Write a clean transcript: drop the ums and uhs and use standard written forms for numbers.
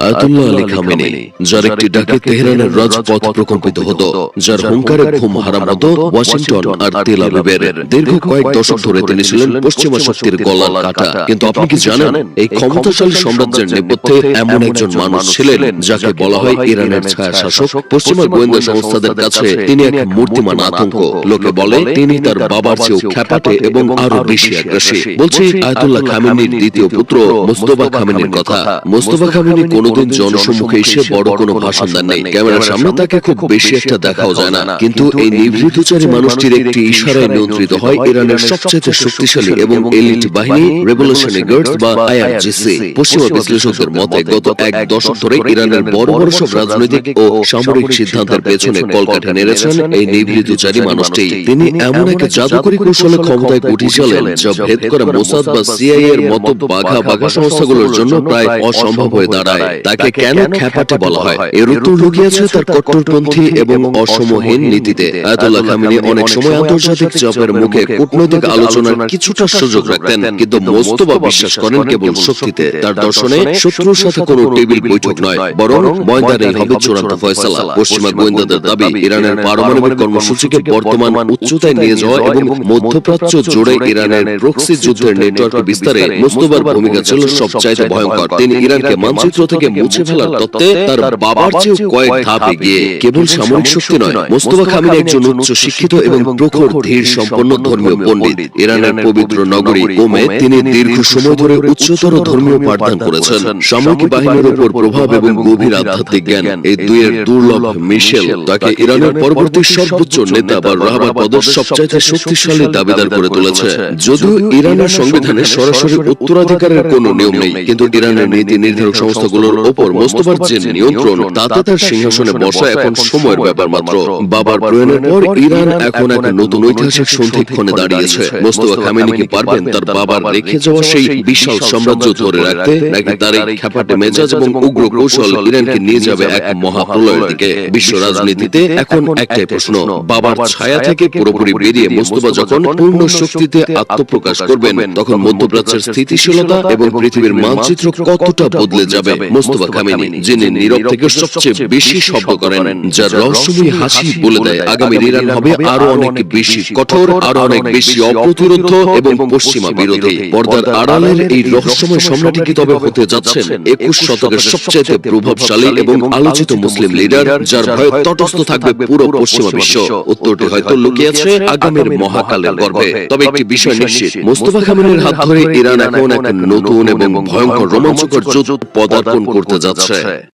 Ayatollah Ali Khamenei, যার একটি ডাকে তেহরানের রাজপথ প্রকম্পিত হতো, যার হুঙ্কারে ঘুম হারাম হতো ওয়াশিংটন আর তেল আবিবের। দীর্ঘ কয়েক দশক ধরে তিনি ছিলেন পশ্চিমা শক্তির গলার কাটা। কিন্তু আপনি কি জানেন, এই ক্ষমতাশালী সাম্রাজ্যের নেপথ্যে এমন একজন মানুষ ছিলেন যাকে বলা হয় ইরানের ছায়া শাসক। পশ্চিমা গোয়েন্দা সংস্থাদের কাছে তিনি এক মূর্তিমান আতঙ্ক। লোকে বলে তিনি তার বাবার চেয়েও খ্যাপাটে এবং আরো বেশি আগ্রাসী। বলছি আয়াতুল্লাহ খামেনির দ্বিতীয় পুত্র মোস্তফা খামেনির কথা। মোস্তফা খামেনি কোনোদিন জনসম্মুখে এসে বড় কোনো ভাষণ দেন নাই। ক্যামেরার সামনে তাকে খুব বেশি একটা দেখাও যায় না। কিন্তু এই নিভৃতচারী মানুষটির একটি ইশারায় নিয়ন্ত্রিত হয় ইরানের সবচেয়ে শক্তিশালী এবং এলিট বাহিনী রেভলিউশনারি গার্ডস বা আইআরজিসি। পশ্চিমা বিশ্লেষকদের মতে গত এক দশক ধরে ইরানের বড় বড় সব রাজনৈতিক ও সামরিক সিদ্ধান্তের পেছনে কলকাঠি নেড়েছেন এই নিভৃতচারী মানুষটি। তিনি এমন এক জাদুকরী কৌশলে ক্ষমতায় উঠেছিলেন যা ভেদ করা মোসাদ বা সিআইএ এর মতো বাঘা বাঘা সংস্থাগুলোর জন্য প্রায় অসম্ভব হয়ে দাঁড়ায়। তাকে কেন খ্যাপাটে বলা হয়, এর উত্তর লুকিয়ে আছে তার কট্টরপন্থী এবং অসমহীন নীতিতে। আয়াতুল্লাহ খামেনি অনেক সময় আন্তর্জাতিক চাপের মুখে কূটনৈতিক আলোচনার কিছুটা সুযোগ রাখতেন, কিন্তু মোস্তফা বিশ্বাস করেন কেবল শক্তিতে। তার দর্শনে শত্রুর সাথে কোনো টেবিল বৈঠক নয়, বরং ময়দানেই হবে চূড়ান্ত ফয়সালা। পশ্চিমা গোয়েন্দাদের দাবি ইরানের পারমাণবিক কর্মসূচিকে বর্তমান উচ্চতায় নিয়ে যাওয়া এবং মধ্যপ্রাচ্য জুড়ে ইরানের প্রক্সি যুদ্ধের নেটওয়ার্ক বিস্তারে মোস্তফার ভূমিকা ছিল সবচাইতে ভয়ঙ্কর। তিনি ইরানকে মানচিত্র থেকে মুছে ফেলার তত্ত্বে তার বাবার চেয়েও কয়েক ধাপ এগিয়ে। কেবল সামরিক শক্তি নয়, মোস্তফা খামেনি একজন উচ্চ শিক্ষিত এবং প্রখর ধীর সম্পন্ন ধর্মীয় পণ্ডিত। ইরানের পবিত্র নগরী কোমে তিনি দীর্ঘ সময় ধরে উচ্চতর ধর্মীয় পাঠদান করেছেন। সামরিক বাহিনীর উপর প্রভাব এবং গভীর আধ্যাত্মিক জ্ঞান, এই দুইয়ের দুর্লভ মিশেল তাকে ইরানের পরবর্তী সর্বোচ্চ নেতা বা রাহবার পদের সবচাইতে শক্তিশালী দাবিদার করে তুলেছে। যদিও ইরানের সংবিধানে সরাসরি উত্তরাধিকারের কোনো নিয়ম নেই, কিন্তু ইরানের নীতি নির্ধারক সংস্থাগুলোর উপর মোস্তফার যে নিয়ন্ত্রণ, তাতে তার সিংহাসনে বসা এখন সময়ের ব্যাপার মাত্র। বাবার প্রয়াণের পর ইরান এখন এক নতুন ঐতিহাসিক সন্ধিক্ষণে দাঁড়িয়েছে। মোস্তফা খামেনি কি পারবেন তার বাবার রেখে যাওয়া সেই বিশাল সাম্রাজ্য ধরে রাখতে, নাকি তার এই খ্যাপাটে মেজাজ এবং উগ্র কৌশল ইরানকে নিয়ে যাবে এক মহাপ্রলয়ের দিকে? বিশ্ব রাজনীতিতে এখন একটাই প্রশ্ন, বাবার ছায়া থেকে পুরোপুরি বেরিয়ে মোস্তফা যখন পূর্ণ শক্তিতে আত্মপ্রকাশ করবেন, তখন মধ্যপ্রাচ্যের স্থিতিশীলতা এবং পৃথিবীর মানচিত্র কতটা বদলে যাবে? মোস্তফা খামেনি, যিনি নীরব থেকে সবচেয়ে বেশি শব্দ করেন, যার রহস্যময়ী হাসি বলে দেয় আগামীর ইরান হবে আরো অনেক বেশি কঠোর, আরো অনেক বেশি অপ্রতিরোধ এবং পশ্চিমা বিরোধী। পর্দার আড়ালের এই রহস্যময় সম্রাটই কি তবে হতে যাচ্ছেন 21 শতকের সবচেয়ে প্রভাবশালী এবং আলোচিত মুসলিম লিডার, যার ভয়ে তটস্থ থাকবে পুরো পশ্চিমা বিশ্ব? উত্তরটি হয়তো লুকিয়ে আছে আগামীর মহাকালের গর্ভে। তবে একটি বিষয় নিশ্চিত, মোস্তফা খামেনির হাত ধরে ইরান এখন এক নতুন এবং ভয়ঙ্কর রোমাঞ্চকর যুদ্ধ পদার্পণ করতে যাচ্ছে।